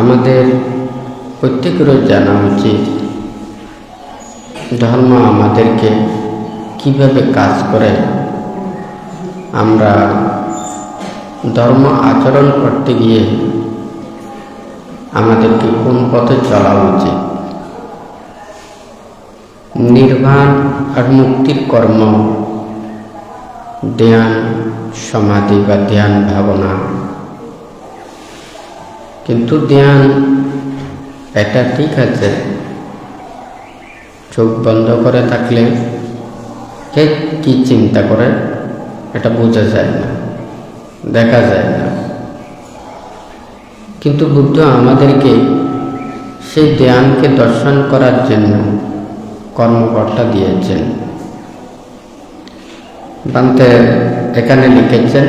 আমাদের প্রত্যেকেরও জানা উচিত ধর্ম আমাদেরকে কিভাবে কাজ করে, আমরা ধর্ম আচরণ করতে গিয়ে আমাদেরকে কোন পথে চলা উচিত। নির্বাণ আর মুক্তির কর্ম ধ্যান সমাধি বা ধ্যান ভাবনা, কিন্তু ধ্যান এটা ঠিক আছে, চোখ বন্ধ করে থাকলে কে কি চিন্তা করে এটা বোঝা যায় না, দেখা যায় না। কিন্তু বুদ্ধ আমাদেরকে সেই ধ্যানকে দর্শন করার জন্য কর্মকর্তা দিয়েছেন। বান্তে এখানে লিখেছেন,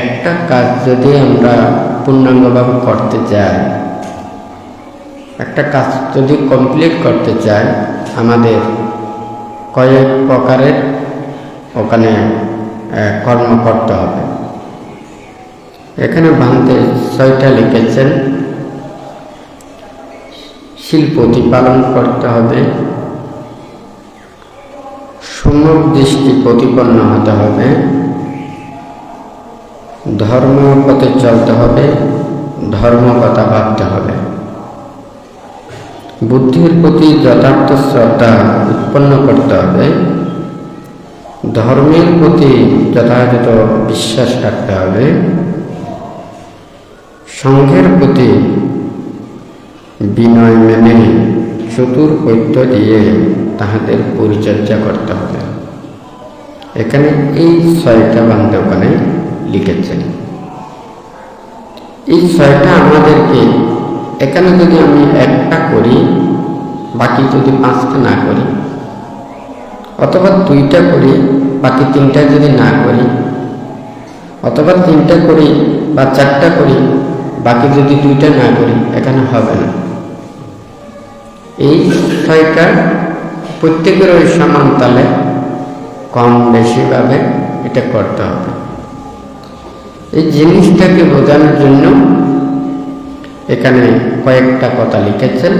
একটা কাজ যদি আমরা পূর্ণাঙ্গভাবে করতে চাই, একটা কাজ যদি কমপ্লিট করতে চাই, আমাদের কয়েক প্রকারের ওখানে কর্ম করতে হবে। এখানে বান্তে 6টা লিখেছেন। শিল প্রতিপালন করতে হবে, সম্যক দৃষ্টি প্রতিপন্ন হতে হবে, ধর্ম পথে চলতে হবে, ধর্ম কথা ভাবতে হবে, বুদ্ধির প্রতি যথার্থ শ্রদ্ধা উৎপন্ন করতে হবে, ধর্মের প্রতি যথাযথ বিশ্বাস রাখতে হবে, সংঘের প্রতি বিনয় মেনে চতুর্পৈত্য দিয়ে তাহাদের পরিচর্যা করতে হবে। এখানে এই 6টা বান্তে ওখানে লিখেছেন। এই 6টা আমাদেরকে, এখানে যদি আমি একটা করি, বাকি যদি 5টা না করি, অথবা 2টা করি, বাকি 3টা যদি না করি, অথবা 3টা করি বা 4টা করি, বাকি যদি 2টা না করি, এখানে হবে না। এই 6টা প্রত্যেকের ওই সমান তালে কম বেশিভাবে এটা করতে হবে। এই জিনিসটাকে বোঝানোর জন্য এখানে কয়েকটা কথা লিখেছেন।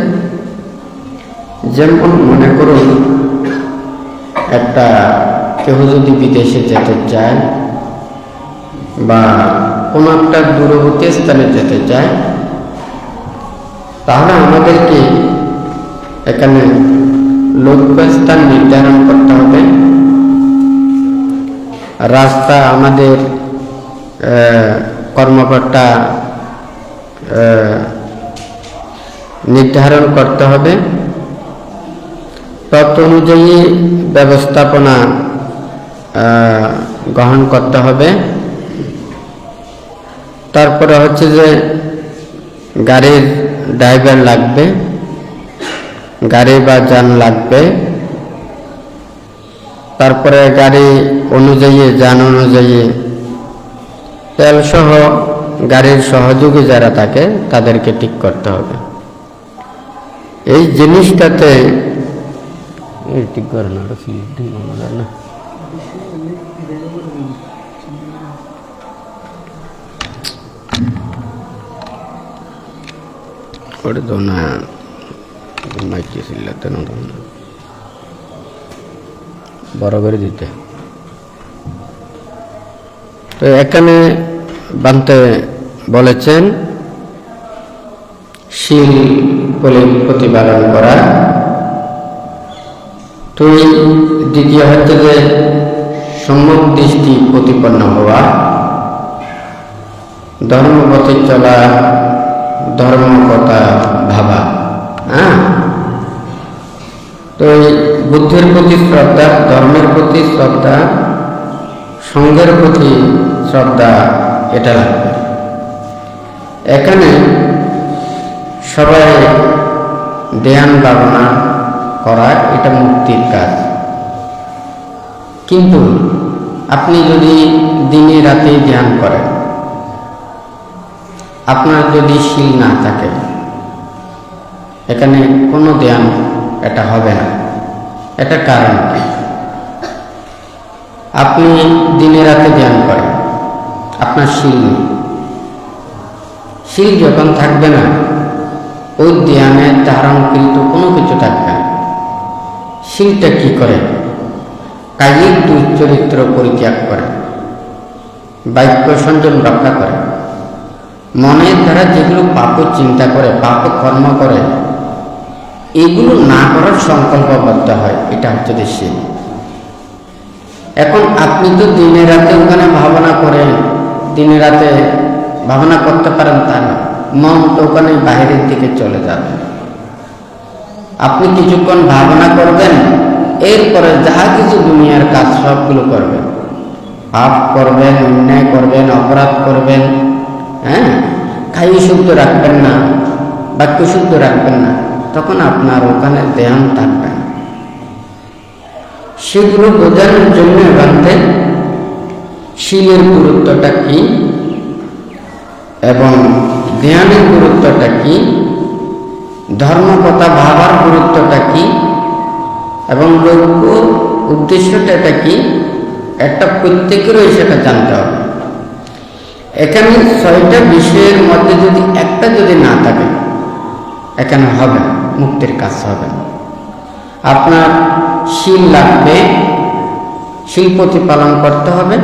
যেমন মনে করুন, একটা কেউ যদি বিদেশে যেতে চায় বা কোনো একটা দূরবর্তী স্থানে যেতে চায়, তাহলে আমাদেরকে এখানে লক্ষ্যস্থান নির্ধারণ করতে হবে। রাস্তা আমাদের কর্মকর্তা নির্ধারণ করতে হবে, তত অনুযায়ী ব্যবস্থাপনা গ্রহণ করতে হবে। তারপরে হচ্ছে যে গাড়ির ড্রাইভার লাগবে, গাড়ি বা যান লাগবে, তারপরে গাড়ি অনুযায়ী যান অনুযায়ী তেল সহ গাড়ির সহযোগী যারা থাকে তাদেরকে ঠিক করতে হবে। এই জিনিসটাতে ঠিক করে না, ওটা তো না মাইকে চিল্লাতে না, বড় করে দিতে। তো এখানে বান্তে বলেছেন শিল প্রতিপালন করা। তো দ্বিতীয় হচ্ছে যে সম্যক দৃষ্টি প্রতিপন্ন হওয়া, ধর্মপথে চলা, ধর্ম কথা ভাবা। তো বুদ্ধির প্রতি শ্রদ্ধা, ধর্মের প্রতি শ্রদ্ধা, সংঘের প্রতি শ্রদ্ধা, এটা লাগবে। এখানে সবাই ধ্যান ভাবনা করা, এটা মুক্তির কাজ। কিন্তু আপনি যদি দিনে রাতে ধ্যান করেন, আপনার যদি শিল না থাকে, এখানে কোনো ধ্যান এটা হবে না। এটা কারণ কি? আপনি দিনে রাতে ধ্যান করেন, আপনার শিল নেই, শিল যখন থাকবে না, ওই ধ্যানে ধারণকৃত কোনো কিছু থাকবে না। শিলটা কি করে? কায়িক দুশ্চরিত্র পরিত্যাগ করে, বাক্য সংযম রক্ষা করে, মনের দ্বারা যেগুলো পাপ চিন্তা করে, পাপ কর্ম করে, এগুলো না করার সংকল্পবদ্ধ হয়। এটা হচ্ছে শিল। এখন আপনি তো দিনে রাতে ওখানে ভাবনা করেন, দিনে রাতে ভাবনা করতে পারেন তা না, মন তো ওখানে বাইরের দিকে চলে যাবে। আপনি কিছুক্ষণ ভাবনা করবেন, এরপরে যা কিছু দুনিয়ার কাজ সবগুলো করবেন, পাপ করবেন, অন্যায় করবেন, অপরাধ করবেন, খাই শুদ্ধ রাখবেন না, বাক্য শুদ্ধ রাখবেন না, তখন আপনার ওখানে ধ্যান থাকবে না। সেগুলো বোঝানোর জন্য এখানে শিলের গুরুত্বটা কি এবং ধ্যানের গুরুত্বটা কি, ধর্ম কথা ভাবার গুরুত্বটা কি এবং লক্ষ্য উদ্দেশ্যটা কি, একটা প্রত্যেকেরই সেটা জানতে হবে। এখানে 6টা বিষয়ের মধ্যে যদি একটা যদি না থাকে, এখানে হবে মুক্তির কাজ হবে না। আপনার শিল লাগবে, শিল প্রতিপালন করতে হবে।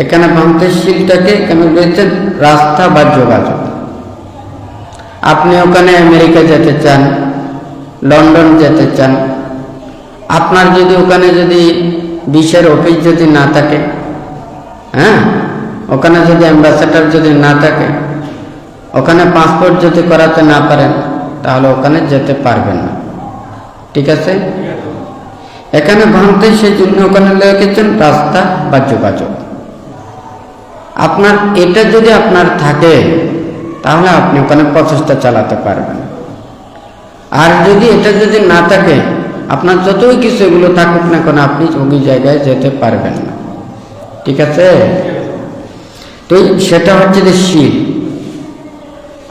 এখানে ভাঙতে শিলটাকে এখানে রয়েছে রাস্তা বা যোগাযোগ। আপনি ওখানে আমেরিকা যেতে চান, লন্ডন যেতে চান, আপনার যদি ওখানে যদি ভিসার অফিস যদি না থাকে, ওখানে যদি অ্যাম্বাসেডর যদি না থাকে, ওখানে পাসপোর্ট যদি করাতে না পারেন, তাহলে ওখানে যেতে পারবেন না। ঠিক আছে? এখানে ভাঙতে সেই জন্য ওখানে লিখেছেন রাস্তা বা যোগাযোগ। আপনার এটা যদি আপনার থাকে, তাহলে আপনি ওখানে প্রচেষ্টা চালাতে পারবেন। আর যদি এটা যদি না থাকে, আপনার যতই কিছু এগুলো থাকুক না কেন, আপনি ওই জায়গায় যেতে পারবেন না। ঠিক আছে? তো সেটা হচ্ছে যে শিল।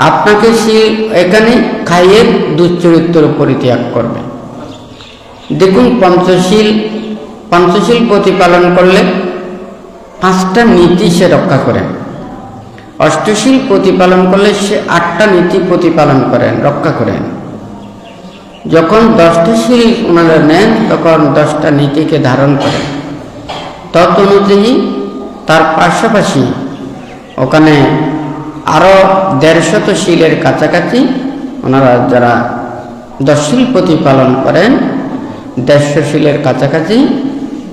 আপনাকে শিল এখানে খাইয়ে দুশ্চরিত্র পরিত্যাগ করবে। দেখুন, পঞ্চশীল প্রতিপালন করলে 5টা নীতি সে রক্ষা করেন। অষ্টশীল প্রতিপালন করলে সে 8টা নীতি প্রতিপালন করেন, রক্ষা করেন। যখন 10টা শীল ওনারা নেন, তখন 10টা নীতিকে ধারণ করেন। তত অনুযায়ী তার পাশাপাশি ওখানে আরো 150 শীলের কাছাকাছি ওনারা যারা 10 শীল প্রতিপালন করেন, 150 শীলের কাছাকাছি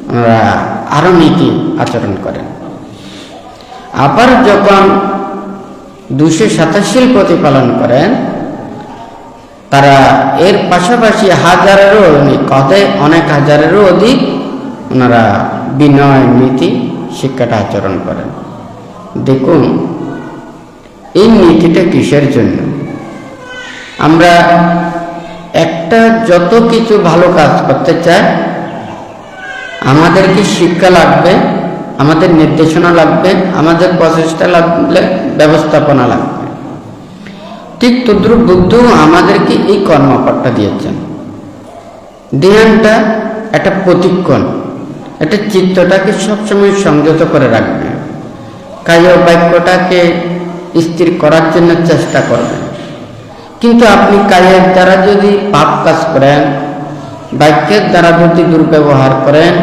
ওনারা আরো নীতি আচরণ করেন। আবার যখন 227 শীল প্রতিপালন করেন, তারা এর পাশাপাশি অনেক হাজারেরও অধিক ওনারা বিনয় নীতি শিক্ষাটা আচরণ করেন। দেখুন, এই নীতিটা কিসের জন্য? আমরা একটা যত কিছু ভালো কাজ করতে চাই, আমাদেরকে শিক্ষা লাগবে, আমাদের নির্দেশনা লাগবে, আমাদের প্রচেষ্টা লাগবে, ব্যবস্থাপনা লাগবে। ঠিক তদ্রুপ বুদ্ধ আমাদেরকে এই কর্মপটটা দিয়েছেন। ধ্যানটা একটা প্রতিক্ষণ, একটা চিত্তটাকে সবসময় সংযত করে রাখবে, কায় বাক্যটাকে স্থির করার জন্য চেষ্টা করবেন। কিন্তু আপনি কায়ের দ্বারা যদি পাপ কাজ করেন, বাক্যের দ্বারা যদি দুর্ব্যবহার করেন,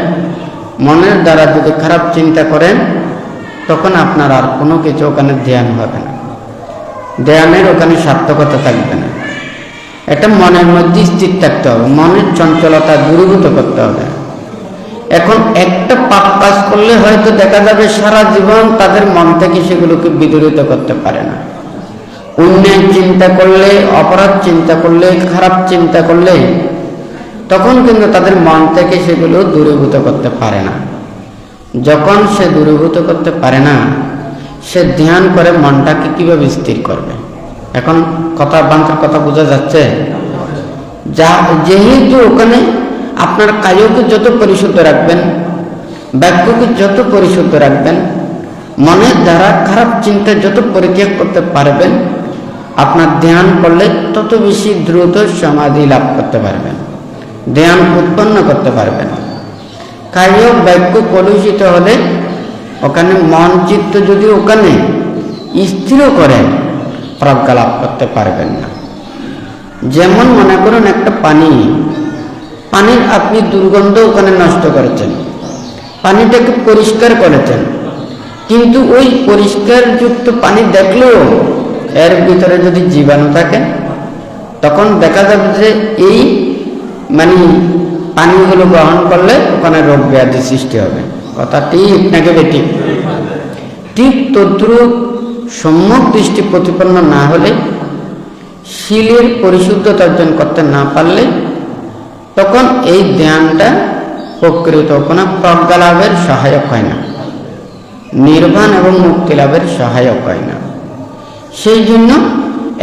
মনের দ্বারা যদি খারাপ চিন্তা করেন, তখন আপনার আর কোনো কিছু ওখানে ধ্যান হবে না, ধ্যানের ওখানে সার্থকতা থাকবে না। এটা মনের মধ্যে স্থির থাকতে হবে, মনের চঞ্চলতা দূরীভূত করতে হবে। এখন একটা পাপ কাজ করলে হয়তো দেখা যাবে সারা জীবন তাদের মন থেকে সেগুলোকে বিদূরিত করতে পারে না। অন্যায় চিন্তা করলে, অপরাধ চিন্তা করলে, খারাপ চিন্তা করলে, তখন কিন্তু তাদের মন থেকে সেগুলো দূরীভূত করতে পারে না। যখন সে দূরীভূত করতে পারে না, সে ধ্যান করে মনটাকে কিভাবে স্থির করবে? এখন বাংলার কথা বোঝা যাচ্ছে? যেহেতু ওখানে আপনার কায়কে যত পরিশুদ্ধ রাখবেন, বাক্যকে যত পরিশুদ্ধ রাখবেন, মনের দ্বারা খারাপ চিন্তা যত পরিত্যাগ করতে পারবেন, আপনার ধ্যান করলে তত বেশি দ্রুত সমাধি লাভ করতে পারবেন, ধ্যান উৎপন্ন করতে পারবেন। কায় বাক্য কলুষিত হলে ওখানে মন চিত্ত যদি ওখানে স্থির করেন, প্রজ্ঞা লাভ করতে পারবেন না। যেমন মনে করুন একটা পানির আপনি দুর্গন্ধ ওখানে নষ্ট করেছেন, পানিটাকে পরিষ্কার করেছেন, কিন্তু ওই পরিষ্কারযুক্ত পানি দেখলেও এর ভিতরে যদি জীবাণু থাকে তখন দেখা যাবে যে এই পানিগুলো গ্রহণ করলে ওখানে রোগ ব্যাধি সৃষ্টি হবে। কথা ঠিক নাকি বেঠিক? ঠিক তদ্রূপ সম্যক দৃষ্টি প্রতিপন্ন না হলে, শিলের পরিশুদ্ধতা অর্জন করতে না পারলে তখন এই ধ্যানটা প্রকৃত কোনো প্রজ্ঞা লাভের সহায়ক হয় না, নির্বাণ এবং মুক্তি লাভের সহায়ক হয় না। সেই জন্য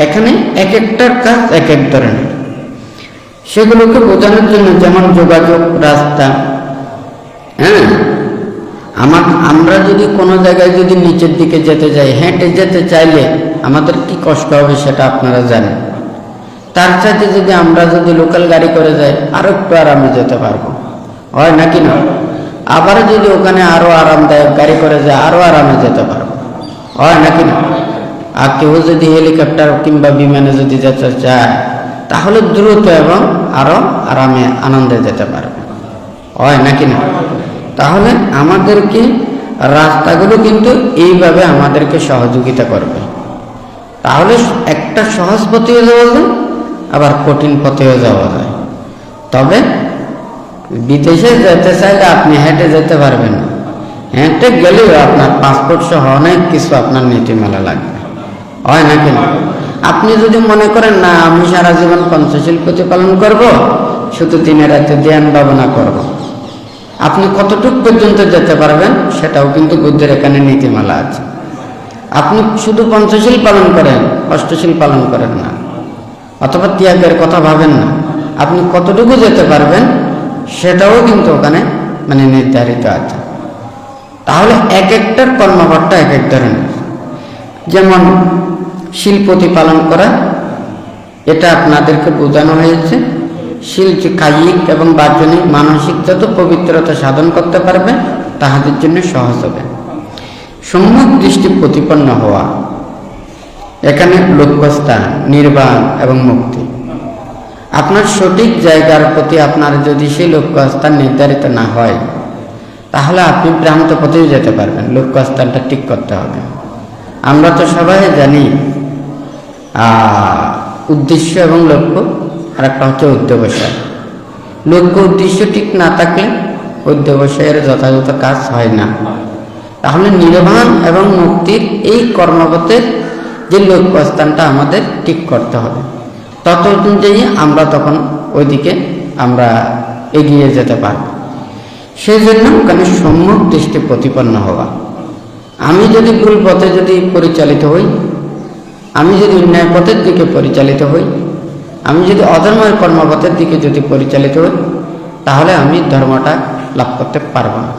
এখানে এক একটার কাজ এক এক ধরনের। সেগুলোকে বোঝানোর জন্য যেমন যোগাযোগ রাস্তা, আমরা যদি কোনো জায়গায় যদি নিচের দিকে যেতে যাই, হেঁটে যেতে চাইলে আমাদের কি কষ্ট হবে সেটা আপনারা জানেন। তার সাথে যদি আমরা যদি লোকাল গাড়ি করে যাই আরো একটু আরামে যেতে পারবো, হয় নাকি না? আবার যদি ওখানে আরো আরামদায়ক গাড়ি করে যায় আরো আরামে যেতে পারবো, হয় নাকি না? আর কেউ যদি হেলিকপ্টার কিংবা বিমানে যদি যেতে চায় তাহলে দ্রুত এবং আরো আরামে আনন্দে যেতে পারবে, হয় নাকি না? তাহলে আমাদেরকে রাস্তাগুলো কিন্তু এইভাবে আমাদেরকে সহযোগিতা করবে। তাহলে একটা সহজ পথেও যাওয়া যায়, আবার কঠিন পথেও যাওয়া যায়। তবে বিদেশে যেতে চাইলে আপনি হেঁটে যেতে পারবেন না, হেঁটে গেলেও আপনার পাসপোর্ট সহ অনেক কিছু আপনার নীতিমালা লাগবে, হয় নাকি না? আপনি যদি মনে করেন না আমি সারা জীবন পঞ্চশীল প্রতিপালন করব, শুধু দিনে রাতে ধ্যান ভাবনা করব, আপনি কতটুকু পর্যন্ত যেতে পারবেন সেটাও কিন্তু বুদ্ধের এখানে নীতিমালা আছে। আপনি শুধু পঞ্চশীল পালন করেন, অষ্টশীল পালন করেন না, অথবা ত্যাগের কথা ভাবেন না, আপনি কতটুকু যেতে পারবেন সেটাও কিন্তু ওখানে নির্ধারিত আছে। তাহলে এক একটার কর্মভারটা এক এক ধরনের। যেমন শীল প্রতিপালন করা, এটা আপনাদেরকে বোঝানো হয়েছে। শীল কায়িক এবং বাহ্যিক মানসিক যত পবিত্রতা সাধন করতে পারবে তাহাদের জন্য সহজ হবে। সম্যক দৃষ্টি প্রতিপন্ন হওয়া, এখানে লক্ষ্যস্থান, নির্বাণ এবং মুক্তি। আপনার সঠিক জায়গার প্রতি আপনার যদি সেই লক্ষ্যস্থান নির্ধারিত না হয় তাহলে আপনি ভ্রান্ত পথেও যেতে পারবেন। লক্ষ্যস্থানটা ঠিক করতে হবে। আমরা তো সবাই জানি উদ্দেশ্য এবং লক্ষ্য, আর একটা হচ্ছে অধ্যবসায়। লক্ষ্য উদ্দেশ্য ঠিক না থাকলে অধ্যবসায়ের যথাযথ কাজ হয় না। তাহলে নির্বাণ এবং মুক্তির এই কর্মপথের যে লক্ষ্যস্থানটা আমাদের ঠিক করতে হবে, তত অনুযায়ী আমরা তখন ওইদিকে আমরা এগিয়ে যেতে পারব। সেই জন্য ওখানে সম্যক দৃষ্টি প্রতিপন্ন হওয়া। আমি যদি ভুল পথে যদি পরিচালিত হই, আমি যদি অন্যায় পথের দিকে পরিচালিত হই, আমি যদি অধর্মের কর্মপথের দিকে যদি পরিচালিত হই তাহলে আমি ধর্মটা লাভ করতে পারব না।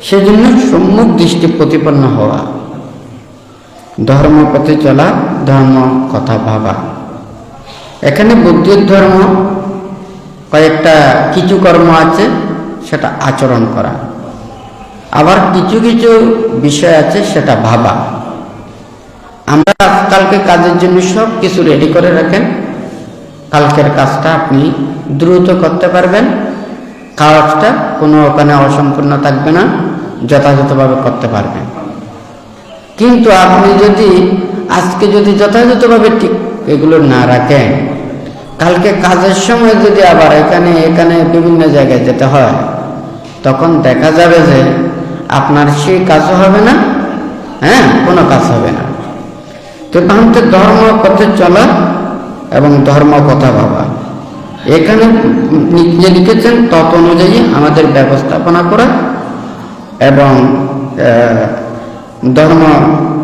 সেজন্য সম্যক দৃষ্টি প্রতিপন্ন হওয়া, ধর্ম পথে চলা, ধর্ম কথা ভাবা। এখানে বুদ্ধের ধর্ম কয়েকটা কিছু কর্ম আছে, সেটা আচরণ করা, আবার কিছু কিছু বিষয় আছে সেটা ভাবা। আমরা আজকালকে কাজের জন্য সব কিছু রেডি করে রাখেন, কালকের কাজটা আপনি দ্রুত করতে পারবেন, কাজটা কোনো ওখানে অসম্পূর্ণ থাকবে না, যথাযথভাবে করতে পারবেন। কিন্তু আপনি যদি আজকে যদি যথাযথভাবে ঠিক এগুলো না রাখেন, কালকে কাজের সময় যদি আবার এখানে এখানে বিভিন্ন জায়গায় যেতে হয় তখন দেখা যাবে যে আপনার সেই কাজও হবে না, কোনো কাজ হবে না। তো তাহলে ধর্ম পথে চলা এবং ধর্ম কথা ভাবা, এখানে নিজে লিখেছেন তত অনুযায়ী আমাদের ব্যবস্থাপনা করা এবং ধর্ম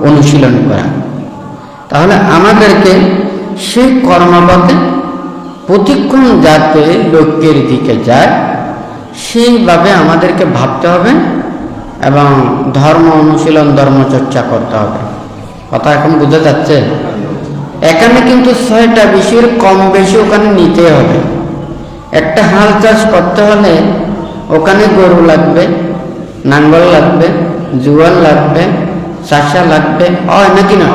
অনুশীলন করা। তাহলে আমাদেরকে সেই কর্মপথে প্রতিক্ষণ যাতে লক্ষ্যের দিকে যায় সেইভাবে আমাদেরকে ভাবতে হবে এবং ধর্ম অনুশীলন, ধর্মচর্চা করতে হবে। কথা এখন বোঝা যাচ্ছে? এখানে কিন্তু 6টা বিষয়ের কম বেশি ওখানে নিতে হবে। একটা হাল চাষ করতে হলে ওখানে গরু লাগবে, নাঙ্গল লাগবে, জোয়ান লাগবে, চাষা লাগবে, হয় নাকি না?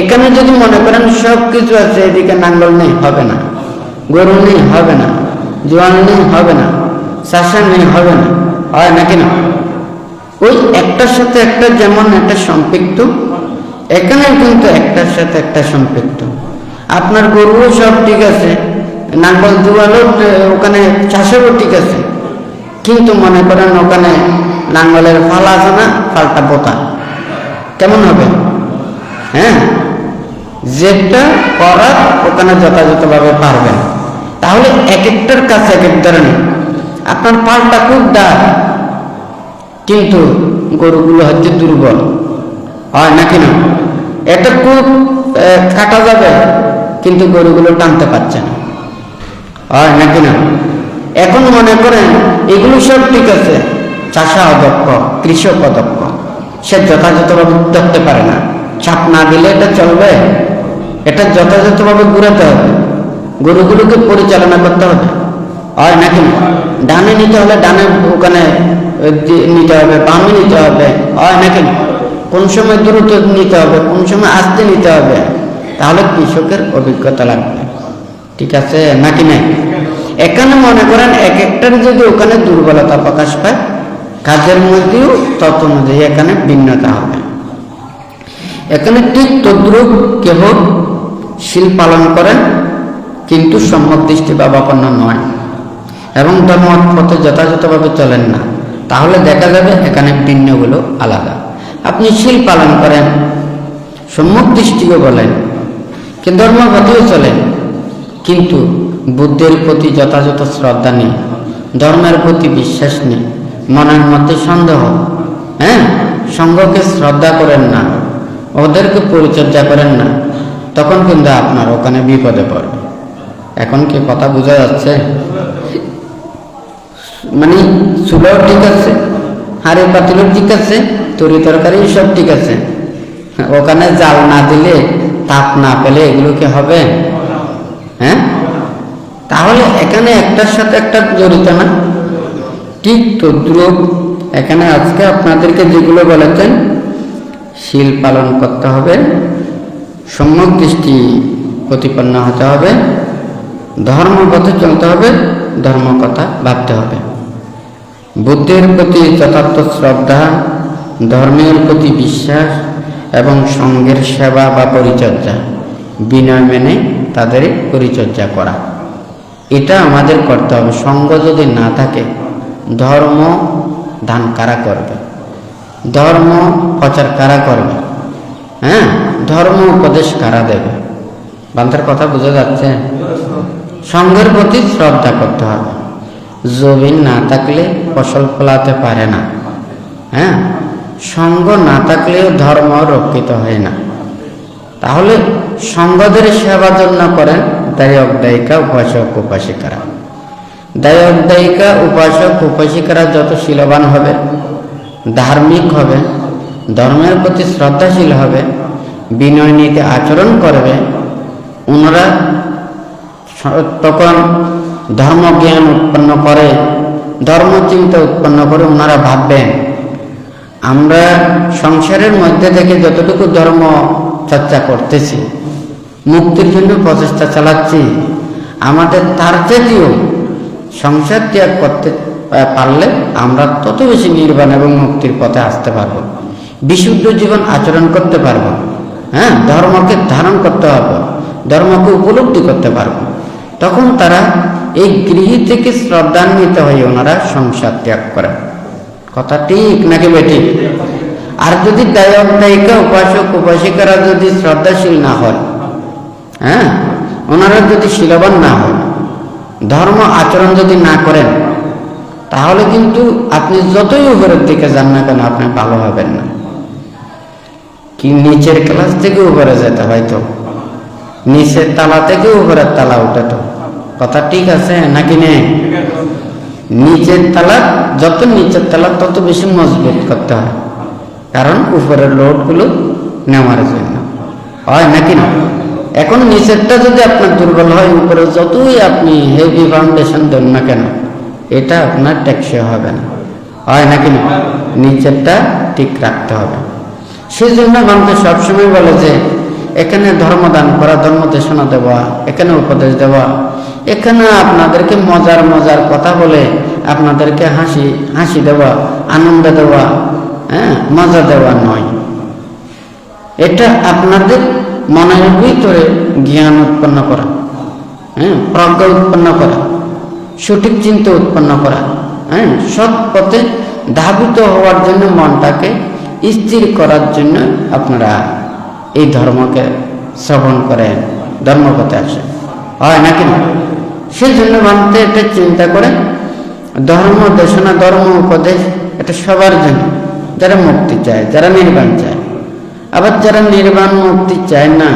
এখানে যদি মনে করেন সব কিছু আছে, এদিকে নাঙ্গল নেই, হবে না, গরু নেই, হবে না, জোয়ান নেই, হবে না, চাষা নেই, হবে না, হয় নাকি না? ওই একটার সাথে একটা যেমন একটা সম্পৃক্ত, এখানে কিন্তু একটার সাথে একটা সম্পৃক্ত। আপনার গরুও সব ঠিক আছে, নাঙ্গল জোয়ালও ওখানে, চাষেরও ঠিক আছে, কিন্তু মনে করেন ওখানে নাঙ্গলের ফাল আছে না, ফালটা বোতা, কেমন হবে? হ্যাঁ, যেটা করার ওখানে যথাযথভাবে পারবেন। তাহলে এক একটার কাছে এক এক ধরনের। আপনার পালটা খুব দাঁড়, কিন্তু গরুগুলো হচ্ছে দুর্বল, হয় নাকি না? এটা খুব কাটা যাবে, কিন্তু গরুগুলো টানতে পারছে না, হয় নাকি না? এখন মনে করেন এগুলো সব ঠিক আছে, চাষা অদক্ষ, কৃষক অদক্ষ, সে যথাযথভাবে ধরতে পারে না, চাপ না দিলে এটা চলবে, এটা যথাযথভাবে ঘুরাতে হবে, গরুগুলোকে পরিচালনা করতে হবে, হয় নাকি না? ডানে নিতে হলে ডানে ওখানে নিতে হবে, বামে নিতে হবে, হয় নাকি না? কোন সময় দ্রুত নিতে হবে, কোন সময় আস্তে নিতে হবে, তাহলে কৃষকের অভিজ্ঞতা লাগবে, ঠিক আছে নাকি না? এখানে মনে করেন এক একটার যদি ওখানে দুর্বলতা প্রকাশ পায়, কাজের মধ্যেও তত অনুযায়ী এখানে ভিন্নতা হবে। এখানে ঠিক তদ্রূপ কেহ শীল পালন করেন, কিন্তু সম্যক দৃষ্টি ভাবাপন্ন নয় এবং ধর্মমত পথে যথাযথভাবে চলেন না, তাহলে দেখা যাবে এখানে ভিন্নগুলো আলাদা। আপনি শীল পালন করেন, সম্যক দৃষ্টিও বলেন, কিন্তু ধর্মপথেও চলেন, কিন্তু বুদ্ধির প্রতি যথাযথ শ্রদ্ধা নেই, ধর্মের প্রতি বিশ্বাস নেই, মনের মধ্যে সন্দেহ, হ্যাঁ, সঙ্গকে শ্রদ্ধা করেন না, ওদেরকে পরিচর্যা করেন না, তখন কিন্তু আপনার ওখানে বিপদে পড়বে। এখন কি কথা বোঝা যাচ্ছে? মানে চুলাও ঠিক আছে, হাড়ি পাতিলও ঠিক আছে, তরি তরকারি সব ঠিক আছে, ওখানে জাল না দিলে, তাপ না পেলে এগুলো কি হবে? হ্যাঁ, তাহলে এখানে একটার সাথে একটা জড়িত না। ঠিক তদ্রূপ এখানে আজকে আপনাদেরকে যেগুলো বলেছেন, শীল পালন করতে হবে, সম্যক দৃষ্টি প্রতিপন্ন হতে হবে, ধর্মপথে চলতে হবে, ধর্ম কথা ভাবতে হবে, বুদ্ধির প্রতি যথার্থ শ্রদ্ধা, ধর্মের প্রতি বিশ্বাস এবং সঙ্গের সেবা বা পরিচর্যা, বিনয় মেনে তাদের পরিচর্যা করা, এটা আমাদের করতে হবে। সঙ্গ যদি না থাকে, ধর্ম দান কারা করবে, ধর্ম প্রচার কারা করবে, হ্যাঁ, ধর্ম উপদেশ কারা দেবে? বান্ধার কথা বোঝা যাচ্ছে? সঙ্গের প্রতি শ্রদ্ধা করতে হবে। জমিন না থাকলে ফসল ফলাতে পারে না, হ্যাঁ, সঙ্গ না থাকলেও ধর্ম রক্ষিত হয় না। তাহলে সঙ্গদের সেবা জন্য করেন দায়ক দায়িকা, উপাসক উপাসিকারা। দায়ক দায়িকা, উপাসক উপাসিকারা যত শীলবান হবে, ধার্মিক হবে, ধর্মের প্রতি শ্রদ্ধাশীল হবে, বিনয় নীতি আচরণ করবে, ওনারা তখন ধর্মজ্ঞান উৎপন্ন করে, ধর্মচিন্তা উৎপন্ন করে ওনারা ভাববেন, আমরা সংসারের মধ্যে থেকে যতটুকু ধর্ম চর্চা করতেছি, মুক্তির জন্য প্রচেষ্টা চালাচ্ছি, আমাদের তার চেয়েও সংসার ত্যাগ করতে পারলে আমরা তত বেশি নির্বাণ এবং মুক্তির পথে আসতে পারবো, বিশুদ্ধ জীবন আচরণ করতে পারবো, হ্যাঁ, ধর্মকে ধারণ করতে পারবো, ধর্মকে উপলব্ধি করতে পারবো। তখন তারা এই গৃহ থেকে শ্রদ্ধান্বিত হয়ে ওনারা সংসার ত্যাগ করেন। কথা ঠিক নাকি বেঠিক? আর যদি দায়ক দায়িকা, উপাসক উপাসিকারা যদি শ্রদ্ধাশীল না হয়, হ্যাঁ, ওনারা যদি শীলবান না হয়, ধর্ম আচরণ যদি না করেন, তাহলে কিন্তু আপনি যতই উপরের দিকে যান না কেন, আপনি ভালো হবেন না। কি নিচের ক্লাস থেকে উপরে যেতে হয়তো, নিচের তালা থেকে উপরের তালা উঠে, তো কথা ঠিক আছে নাকি নেই? নিচের তালা, যত নিচের তালা তত বেশি মজবুত করতে হয়, কারণ উপরের লোডগুলো নেওয়ার জন্য, হয় নাকি না? এখন নিচেরটা যদি আপনার দুর্বল হয়, উপরে যতই আপনি হেভি ফাউন্ডেশন দেন না কেন, এটা আপনার টেকসই হবে না, হয় নাকি না? নিচেরটা ঠিক রাখতে হবে। সেই জন্য মানুষ সবসময় বলে যে এখানে ধর্মদান করা, ধর্ম দেশনা দেওয়া, এখানে উপদেশ দেওয়া, এখানে আপনাদেরকে মজার মজার কথা বলে আপনাদেরকে হাসি দেওয়া, আনন্দ দেওয়া, মজা দেওয়া নয়। এটা আপনাদের মনের ভিতরে জ্ঞান উৎপন্ন করা, প্রজ্ঞা উৎপন্ন করা, সঠিক চিন্তা উৎপন্ন করা, সৎ পথে ধাবিত হওয়ার জন্য মনটাকে স্থির করার জন্য আপনারা এই ধর্মকে শ্রবণ করেন, ধর্মপথে আসেন, হয় নাকি না? সেই জন্য মানতে এটা চিন্তা করে ধর্ম দেশনা, ধর্ম উপদেশ এটা সবার জন্য, যারা মুক্তি চায়, যারা নির্বাণ চায়। আবার যারা নির্বাণ মুক্তি চায় না,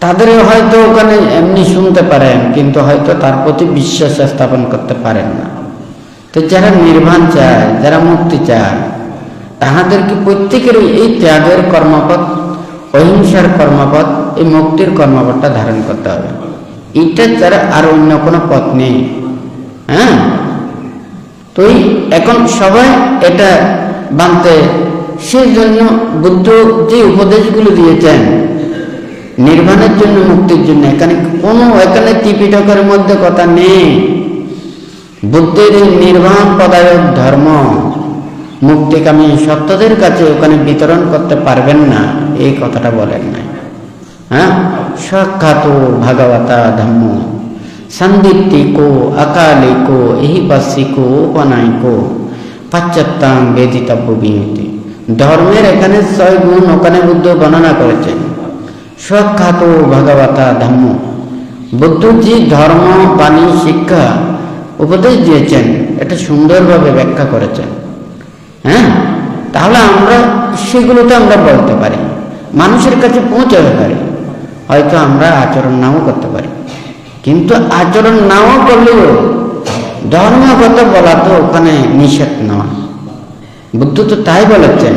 তাদের হয়তো ওখানে এমনি শুনতে পারেন, কিন্তু হয়তো তার প্রতি বিশ্বাস স্থাপন করতে পারেন না। তো যারা নির্বাণ চায়, যারা মুক্তি চায়, তাহাদেরকে প্রত্যেকেরই এই ত্যাগের কর্মপথ, অহিংসার কর্মপথ, এই মুক্তির কর্মপথটা ধারণ করতে হবে। এটা ছাড়া আর অন্য কোনো পথ নেই। তো এখন সবাই এটা বানতে, সেই জন্য বুদ্ধ যে উপদেশগুলো দিয়েছেন নির্বাণের জন্য, মুক্তির জন্য, এখানে ত্রিপিটকের মধ্যে কথা নেই। বুদ্ধের এই নির্বাণ পদায়ক ধর্ম মুক্তিকামী সত্যদের কাছে ওখানে বিতরণ করতে পারবেন না, এই কথাটা বলেন নাই। সাক্ষাৎ ভগবতা ধম্ম সন্দিত্তিকো অকালিকো এহিপাসিকো উপনায়িকো পাশ্চাত্যাং বেদিতব্য বিহতি। ধর্মের এখানে 6 গুণ ওখানে বুদ্ধ বর্ণনা করেছেন। সাক্ষাৎ ভগবতা ধম্ম, বুদ্ধজি ধর্ম, বাণী, শিক্ষা, উপদেশ দিয়েছেন, এটা সুন্দরভাবে ব্যাখ্যা করেছেন। তাহলে আমরা সেগুলোতে আমরা বলতে পারি, মানুষের কাছে পৌঁছাতে পারি। হয়তো আমরা আচরণ নাও করতে পারি, কিন্তু আচরণ নাও করলেও ধর্মগত বলা তো ওখানে নিষেধ নয়। বুদ্ধ তো তাই বলেছেন,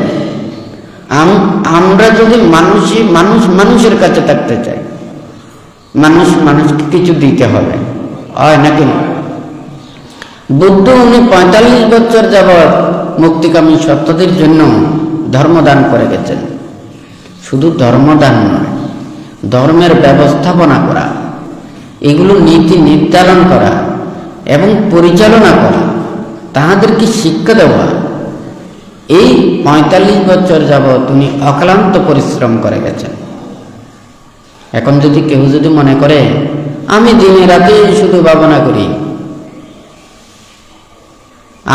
আমরা যদি মানুষের কাছে থাকতে চাই, মানুষকে কিছু দিতে হবে, হয় নাকি না? বুদ্ধ উনি 45 বছর যাবৎ মুক্তিকামী সত্যদের জন্য ধর্মদান করে গেছেন। শুধু ধর্মদান নয়, ধর্মের ব্যবস্থাপনা করা, এগুলো নীতি নির্ধারণ করা এবং পরিচালনা করা, তাহাদেরকে শিক্ষা দেওয়া, এই 45 বছর যাবৎ উনি অক্লান্ত পরিশ্রম করে গেছেন। এখন যদি কেউ মনে করে আমি দিনে রাতে শুধু ভাবনা করি,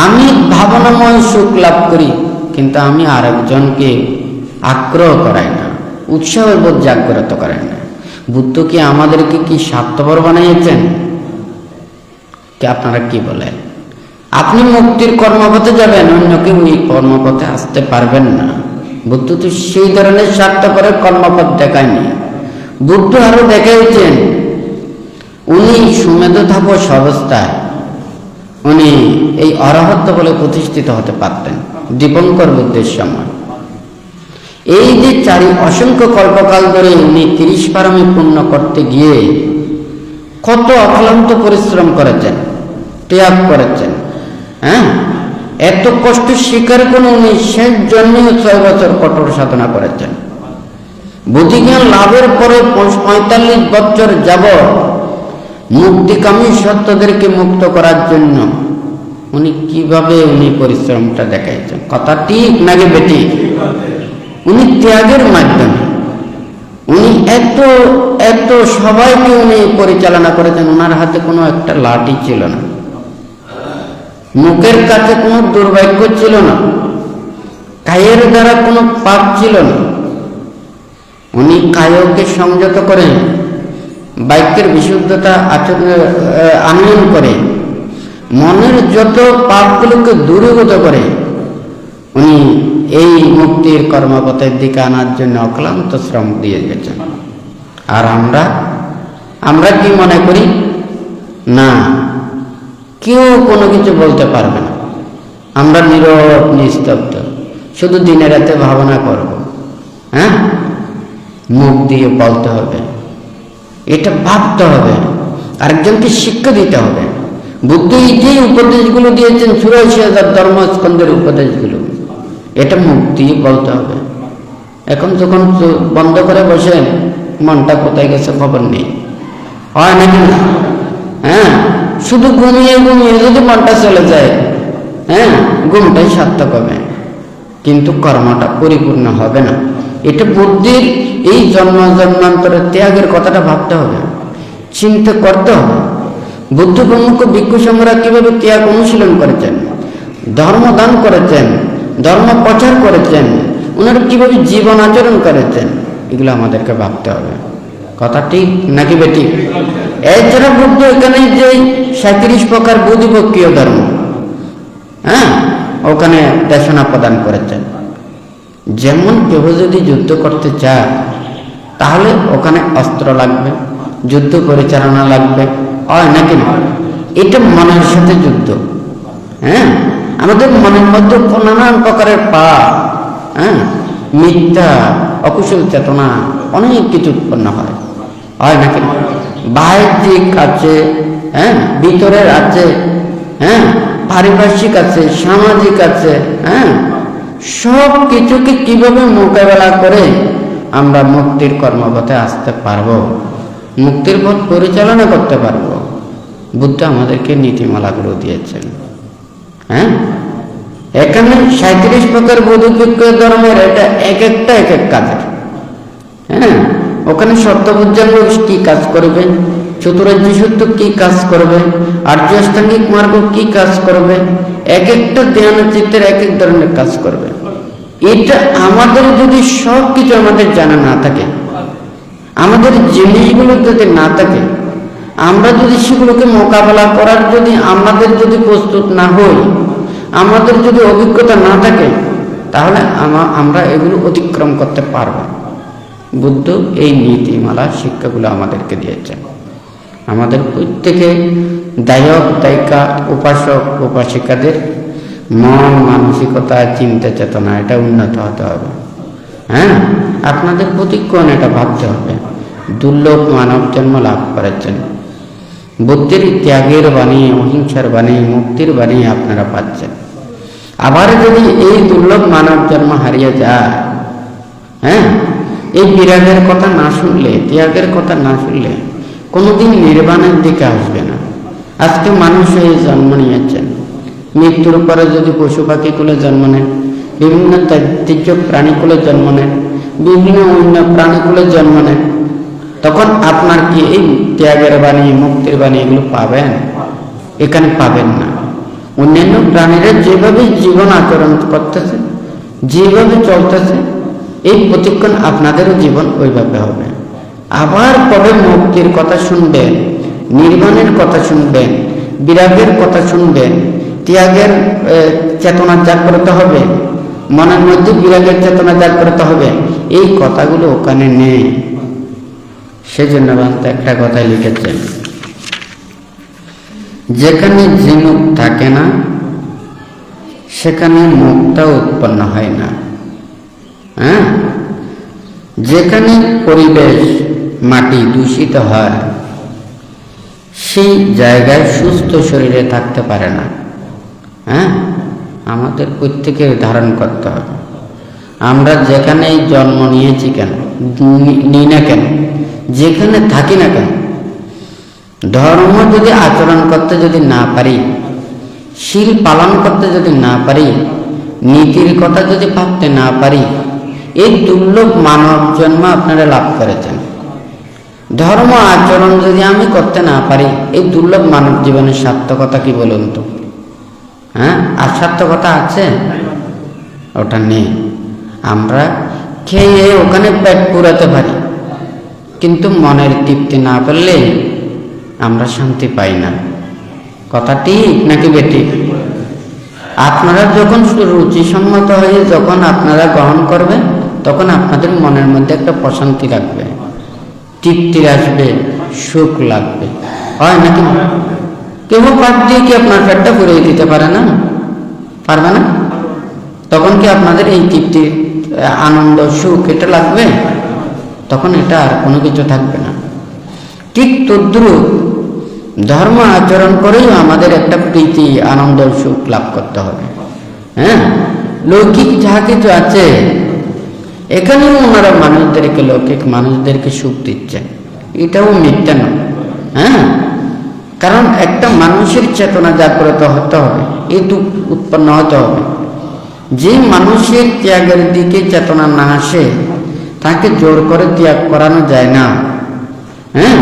আমি ভাবনাময় সুখ লাভ করি, কিন্তু আমি আরেকজনকে আগ্রহ করাই না, উৎসাহের বোধ জাগ্রত করেন না, বুদ্ধ কি আমাদেরকে কি স্বার্থপর বানিয়েছেন? আপনারা কি বলেন? আপনি মুক্তির কর্মপথে যাবেন, অন্য কেউ এই কর্মপথে আসতে পারবেন না। বুদ্ধ তো সেই ধরনের স্বার্থপরের কর্মপথ দেখায়নি। বুদ্ধ আরো দেখাইছেন, উনি সুমেধ তাপস অবস্থায় উনি এই অরহত্ব বলে প্রতিষ্ঠিত হতে পারতেন দীপঙ্কর বুদ্ধের সময়। এই যে অসংখ্য কল্পকাল ধরে উনি 30 পারমি পূর্ণ করতে গিয়ে কত অক্লান্ত পরিশ্রম করেছেন, ত্যাগ করেছেন, এত কষ্ট স্বীকার করে উনি শেষ জন্মেও 6 বছর কঠোর সাধনা করেছেন। বুদ্ধিজ্ঞান লাভের পরে 45 বছর যাবৎ মুক্তিকামী সত্যদেরকে মুক্ত করার জন্য উনি কিভাবে পরিশ্রমটা দেখাইছেন। কথা ঠিক নাকি বেটি? উনি ত্যাগের মাধ্যমে উনি এত সবাইকে উনি পরিচালনা করেছেন। ওনার হাতে কোনো একটা লাঠি ছিল না, মুখের কাছে কোনো দুর্ভাগ্য ছিল না, কায়ের দ্বারা কোনো পাপ ছিল না। উনি কায়কে সংযত করেন, বাক্যের বিশুদ্ধতা আনয়ন করে, মনের যত পাপগুলোকে দূরীভূত করে উনি এই মুক্তির কর্মপথের দিকে আনার জন্য অক্লান্ত শ্রম দিয়ে গেছেন। আর আমরা কি মনে করি? না, কেউ কোনো কিছু বলতে পারবে না, আমরা নীরব নিস্তব্ধ, শুধু দিনে রাতে ভাবনা করব, মুখ দিয়ে বলতে হবে, এটা ভাবতে হবে, আরেকজনকে শিক্ষা দিতে হবে। বুদ্ধ যে উপদেশগুলো দিয়েছেন 84,000 ধর্মস্কন্ধের উপদেশগুলো, এটা মুখ দিয়ে বলতে হবে, এখন যখন বন্ধ করে বসেন, মনটা কোথায় গেছে খবর নেই, হয় নাকি না? হ্যাঁ, শুধু ঘুমিয়ে ঘুমিয়ে যদি মনটা চলে যায়, হ্যাঁ, ঘুমটাই সার্থক হবে, কিন্তু কর্মটা পরিপূর্ণ হবে না। এটা বুদ্ধির এই জন্ম জন্মান্তরের ত্যাগের কথাটা ভাবতে হবে, চিন্তা করতে হবে। বুদ্ধ প্রমুখ ভিক্ষু সংঘরা কিভাবে ত্যাগ অনুশীলন করেছেন, ধর্ম দান করেছেন, ধর্ম প্রচার করেছেন, ওনারা কিভাবে জীবন আচরণ করেছেন, এগুলো আমাদেরকে ভাবতে হবে। কথা ঠিক নাকি বেঠিক? এছাড়া বুদ্ধ এখানে যে 37 প্রকার বোধিপক্ষীয় ধর্ম, হ্যাঁ, ওখানে দেশনা প্রদান করেছেন। যেমন কেউ যদি যুদ্ধ করতে চায়, তাহলে ওখানে অস্ত্র লাগবে, যুদ্ধ পরিচালনা লাগবে, হয় নাকি না? এটা মনের সাথে যুদ্ধ। হ্যাঁ, আমাদের মনের মধ্যে নানান প্রকারের পাপ, হ্যাঁ, মিথ্যা, অকুশল চেতনা, অনেক কিছু উৎপন্ন হয়, হয় নাকি? বাহ্যিক আছে, হ্যাঁ, ভিতরের আছে, হ্যাঁ, পারিপার্শ্বিক আছে, সামাজিক আছে, হ্যাঁ, সব কিছুকে কিভাবে মোকাবেলা করে আমরা মুক্তির কর্মপথে আসতে পারবো, মুক্তির পথ পরিচালনা করতে পারবো, বুদ্ধ আমাদেরকে নীতিমালাগুলো দিয়েছেন। হ্যাঁ, এখানে 37 প্রকার বোধিপক্ষ ধর্মের এটা এক একটা এক এক কাজের। হ্যাঁ, ওখানে সত্যবুদ্ধাঙ্গ কি কাজ করবে, চতুরাজ্য সত্য কি কাজ করবে, আর্য অষ্টাঙ্গিক মার্গ কি কাজ করবে, এক একটা ধ্যান চিত্তের এক এক ধরনের কাজ করবে। এটা আমাদের যদি সব কিছু আমাদের জানা না থাকে, আমাদের জিনিসগুলো যদি না থাকে, আমরা যদি সেগুলোকে মোকাবেলা করার যদি আমাদের যদি প্রস্তুত না হই, আমাদের যদি অভিজ্ঞতা না থাকে, তাহলে আমরা এগুলো অতিক্রম করতে পারবো। বুদ্ধ এই নীতিমালা শিক্ষাগুলো আমাদেরকে দিয়েছেন। আমাদের প্রত্যেকে দায়ক দায়িকা, উপাসক উপাসিকাদের মন মানসিকতা চিন্তা চেতনা এটা উন্নত হতে হবে। হ্যাঁ, আপনাদের প্রতিক্ষণ এটা ভাবতে হবে। দুর্লভ মানব জন্ম লাভ করেছেন, বুদ্ধির ত্যাগের বাণী, অহিংসার বাণী, মুক্তির বাণী আপনারা পাচ্ছেন। আবার যদি এই দুর্লভ মানব জন্ম হারিয়ে যায়, হ্যাঁ, এই বিরাগের কথা না শুনলে, ত্যাগের কথা না শুনলে কোনোদিন নির্বাণের দিকে আসবে না। আজকে মানুষ হয়ে জন্ম নিয়েছেন, মৃত্যুর পরে যদি পশু পাখি কুলে জন্ম নেন, বিভিন্ন ঐতিহ্য প্রাণীকুলে জন্ম নেন, বিভিন্ন অন্য প্রাণীকুলে জন্ম নেন, তখন আপনার কি এই ত্যাগের বাণী, মুক্তির বাণী এগুলো পাবেন? এখানে পাবেন না। অন্যান্য প্রাণীরা যেভাবে জীবন আচরণ করতেছে, যেভাবে চলতেছে, এই প্রতিক্ষণ আপনাদেরও জীবন ওইভাবে হবে। আবার কবে মুক্তির কথা শুনবেন, নির্বাণের কথা শুনবেন, বিরাগের কথা শুনবেন, ত্যাগের চেতনা জাগ্রত হবে, মনের মধ্যে বিরাগের চেতনা জাগ্রত হবে, এই কথাগুলো ওখানে নেই। সেজন্য একটা কথাই লিখেছেন, যেখানে ঝিনুক থাকে না সেখানে মুক্তাও উৎপন্ন হয় না। হ্যাঁ, যেখানে পরিবেশ মাটি দূষিত হয়, সেই জায়গায় সুস্থ শরীরে থাকতে পারে না। হ্যাঁ, আমাদের প্রত্যেকের ধারণ করতে হবে, আমরা যেখানেই জন্ম নিয়েছি কেন, নিই না কেন, যেখানে থাকি না কেন, ধর্ম যদি আচরণ করতে যদি না পারি, শীল পালন করতে যদি না পারি, নীতির কথা যদি ভাবতে না পারি, এই দুর্লভ মানব জন্ম আপনারা লাভ করেছেন। ধর্ম আচরণ যদি আমি করতে না পারি, এই দুর্লভ মানব জীবনের সার্থকতা কি বলুন তো? হ্যাঁ, আর সার্থকতা আছে? ওটা নেই। আমরা খেয়ে ওখানে পেট পুরাতে পারি, কিন্তু মনের তৃপ্তি না পেলে আমরা শান্তি পাই না। কথা ঠিক নাকি বেঠিক? আপনারা যখন রুচিসম্মত হয়ে যখন আপনারা গ্রহণ করবেন, তখন আপনাদের মনের মধ্যে একটা প্রশান্তি লাগবে, তৃপ্তি আসবে, সুখ লাগবে, হয় নাকি? কেউ পাট দিয়ে কি আপনার পেটটা পুরিয়ে দিতে পারে না? পারবে না? তখন কি আপনাদের এই তৃপ্তি, আনন্দ, সুখ এটা লাগবে? তখন এটা আর কোনো কিছু থাকবে না। ঠিক তদ্রূপ ধর্ম আচরণ করেই আমাদের একটা প্রীতি, আনন্দ, সুখ লাভ করতে হবে। হ্যাঁ, লৌকিক যাহা কিছু আছে এখানেও ওনারা মানুষদেরকে, লৌকিক মানুষদেরকে সুখ দিচ্ছেন, এটাও মিথ্যা নয়। হ্যাঁ, কারণ একটা মানুষের চেতনা জাগ্রত হতে হবে, এই দুঃখ উৎপন্ন হতে হবে। যে মানুষের ত্যাগের দিকে চেতনা না আসে তাকে জোর করে ত্যাগ করানো যায় না। হ্যাঁ,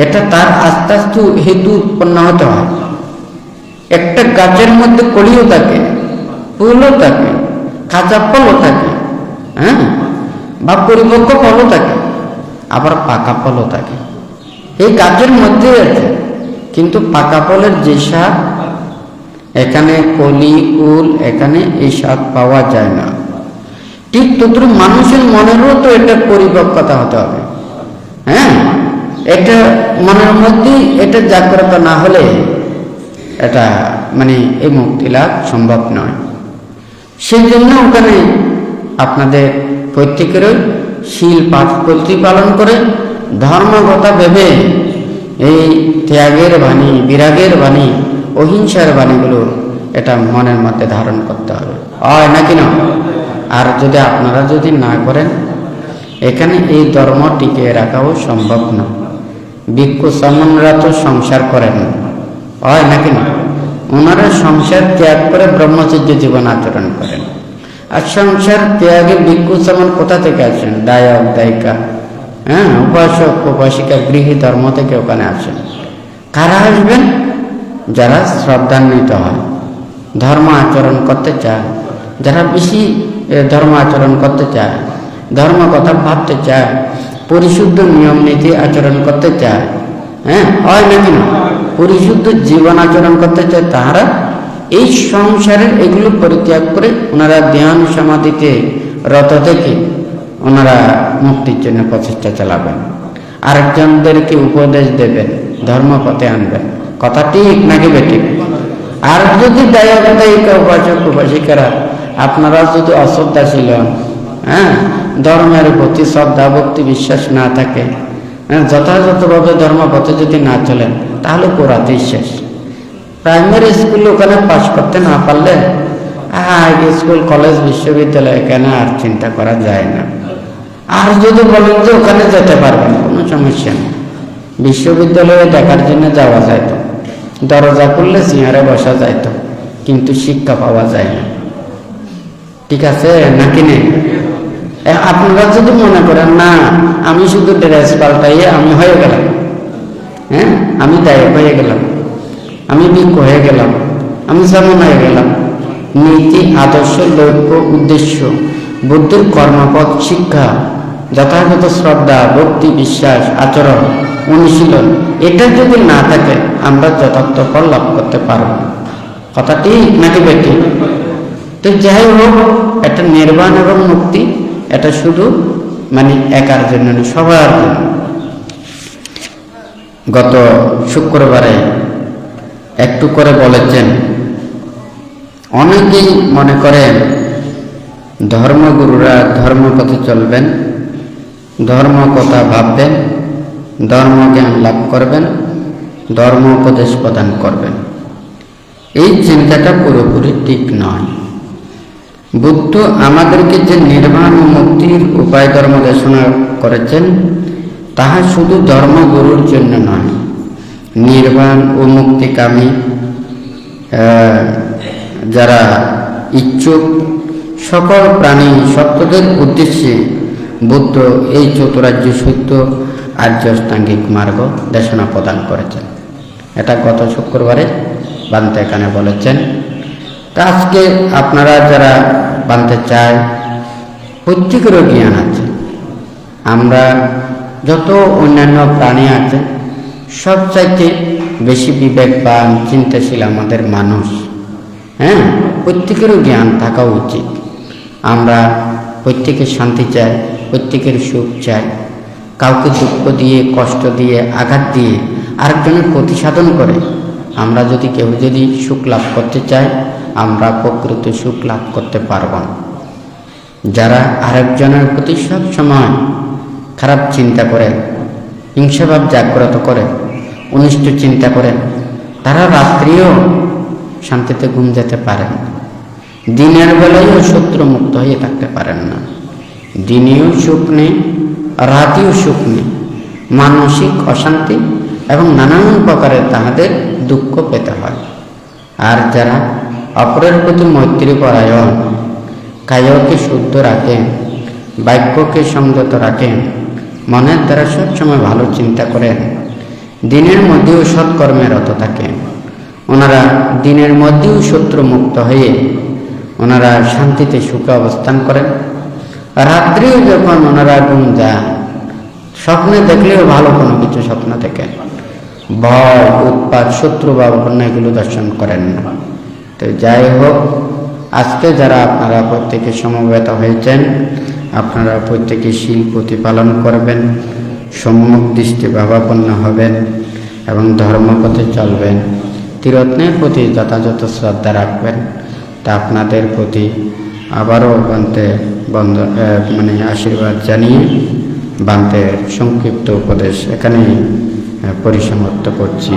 এটা তার আস্তে আস্তে হেতু উৎপন্ন হতে হয়। একটা গাছের মধ্যে কলিও থাকে, ফুলও থাকে, কাঁচা ফলও থাকে, হ্যাঁ, বা পরিপক্ক ফলও থাকে, আবার পাকা ফলও থাকে। এই গাছের মধ্যে আছে, কিন্তু পাকা ফলের যে স্বাদ, এখানে কলি কুল, এখানে এই স্বাদ পাওয়া যায় না। ঠিক তদ্রু মানুষের মনেরও তো এটা পরিপক্কতা হতে হবে। হ্যাঁ, এটা মনের মধ্যেই এটা জাগ্রত না হলে এটা মানে এই মুক্তি লাভ সম্ভব নয়। সেই জন্য ওখানে আপনাদের প্রত্যেকেরই শীল পাঠ প্রতিপালন করে ধর্মগতা ভেবে এই ত্যাগের বাণী, বিরাগের বাণী, অহিংসার বাণীগুলো এটা মনের মধ্যে ধারণ করতে হবে, হয় নাকি না? আর যদি আপনারা যদি না করেন, এখানে এই ধর্ম টিকিয়ে রাখাও সম্ভব না। ভিক্ষু সামনরা তো সংসার করেন, হয় নাকি না? ওনারা সংসার ত্যাগ করে ব্রহ্মচর্য জীবন আচরণ করেন। আর সংসার ত্যাগে ভিক্ষু সামন কোথা থেকে আসেন? দায়ক দায়িকা, হ্যাঁ, উপাসক উপাসিকা, গৃহী ধর্ম থেকে ওখানে আসেন। কারা আসবেন? যারা শ্রদ্ধান্বিত হয়, ধর্ম আচরণ করতে চায়, যারা বেশি ধর্ম আচরণ করতে চায়, ধর্ম কথা ভাবতে চায়, পরিশুদ্ধ নিয়ম নীতি আচরণ করতে চায়, হ্যাঁ, হয় নাকি না? পরিশুদ্ধ জীবন আচরণ করতে চায়, তাহারা এই সংসারের এগুলো পরিত্যাগ করে ওনারা ধ্যান সমাধিতে রত থেকে ওনারা মুক্তির জন্য প্রচেষ্টা চালাবেন, আরেকজনদেরকে উপদেশ দেবেন, ধর্মপথে আনবেন। কথা ঠিক নাকি বেঠিক? আর যদি দায়িকা উপাসক উপাসিকারা আপনারা যদি অশ্রদ্ধাশীল হন, হ্যাঁ, ধর্মের প্রতি শ্রদ্ধা ভক্তি বিশ্বাস না থাকে, হ্যাঁ, যথাযথভাবে ধর্মপথে যদি না চলেন, তাহলে পোড়াতেই শেষ। প্রাইমারি স্কুল ওখানে পাস করতে না পারলে স্কুল কলেজ বিশ্ববিদ্যালয় এখানে আর চিন্তা করা যায় না। আর যদি বলেন যে ওখানে যেতে পারবেন, কোনো সমস্যা নেই, বিশ্ববিদ্যালয়ে দেখার জন্য যাওয়া যাইত, দরজা খুললে চেয়ারে বসা যাইত, কিন্তু শিক্ষা পাওয়া যায় না। ঠিক আছে নাকি নেই? আপনারা যদি মনে করেন না আমি শুধু ড্রেস পাল্টাইয়ে আমি হয়ে গেলাম, হ্যাঁ, আমি দায়ক হয়ে গেলাম, আমি ভিক্ষু হয়ে গেলাম, আমি যেমন হয়ে গেলাম, নীতি আদর্শ লক্ষ্য উদ্দেশ্য বুদ্ধির কর্মপথ শিক্ষা, যথাযথ শ্রদ্ধা ভক্তি বিশ্বাস আচরণ অনুশীলন, এটা যদি না থাকে আমরা যথার্থ ফল লাভ করতে পারব। কথা ঠিক নাকি বেটি? তো যাই হোক, এটা নির্বাণ এবং মুক্তি এটা শুধু মানে একার জন্য না, সবার জন্য। গত শুক্রবারে একটু করে বলেছেন, অনেকেই মনে করেন ধর্মগুরুরা ধর্মপথে চলবেন, ধর্ম কথা ভাববেন, ধর্মজ্ঞান লাভ করবেন, ধর্ম উপদেশ প্রদান করবেন। এই চিন্তাটা পুরোপুরি ঠিক নয়। বুদ্ধ আমাদেরকে যে নির্বাণ ও মুক্তির উপায় ধর্ম দেশনা করেছেন, তাহা শুধু ধর্মগুরুর জন্য নয়, নির্বাণ ও মুক্তিকামী যারা ইচ্ছুক সকল প্রাণী সত্যদের উদ্দেশ্যে বুদ্ধ এই চতুরার্য সত্য আর্য অষ্টাঙ্গিক মার্গ দেশনা প্রদান করেছেন। এটা গত শুক্রবারে বান্তে এখানে বলেছেন। তা আজকে আপনারা যারা বানতে চায়, প্রত্যেকেরও জ্ঞান আছে। আমরা যত অন্যান্য প্রাণী আছে সবচাইতে বেশি বিবেকবান চিন্তাশীল আমাদের মানুষ। হ্যাঁ, প্রত্যেকেরও জ্ঞান থাকা উচিত। আমরা প্রত্যেকের শান্তি চাই, প্রত্যেকের সুখ চাই। কাউকে দুঃখ দিয়ে, কষ্ট দিয়ে, আঘাত দিয়ে আরেকজনের ক্ষতি সাধন করে আমরা যদি কেউ যদি সুখ লাভ করতে চাই, আমরা প্রকৃত সুখ লাভ করতে পারব না। যারা আরেকজনের প্রতি সব সময় খারাপ চিন্তা করে, হিংসাভাব জাগ্রত করে, অনিষ্ট চিন্তা করে, তারা রাত্রিও শান্তিতে ঘুম যেতে পারেন, দিনের বেলায়ও শত্রু মুক্ত হয়ে থাকতে পারেন না। দিনেও সুখ নেই, রাতেও সুখ নেই, মানসিক অশান্তি এবং নানান প্রকারের তাহাদের দুঃখ পেতে হয়। আর যারা অপরের প্রতি মৈত্রী পরায়ণ, কায়কে শুদ্ধ রাখেন, বাক্যকে সংযত রাখেন, মনের দ্বারা সবসময় ভালো চিন্তা করেন, দিনের মধ্যেও সৎকর্মে রত থাকেন, ওনারা দিনের মধ্যেও শত্রু মুক্ত হয়ে ওনারা শান্তিতে সুখে অবস্থান করেন। রাত্রিও যখন ওনারা ঘুম যান, স্বপ্নে দেখলেও ভালো কোনো কিছু স্বপ্ন দেখেন, ভয় উৎপাত শত্রু বা অন্য এগুলো দর্শন করেন না। তো যাই হোক, আজকে যারা আপনারা প্রত্যেকে সমবেত হয়েছেন, আপনারা প্রত্যেকে শীল প্রতিপালন করবেন, সম্মুখ দৃষ্টি ভাবাপন্ন হবেন এবং ধর্মপথে চলবেন, ত্রিরত্নের প্রতি যথাযথ শ্রদ্ধা রাখবেন। তা আপনাদের প্রতি আবারও আশীর্বাদ জানিয়ে বান্তের সংক্ষিপ্ত উপদেশ এখানেই পরিসমাপ্ত করছি।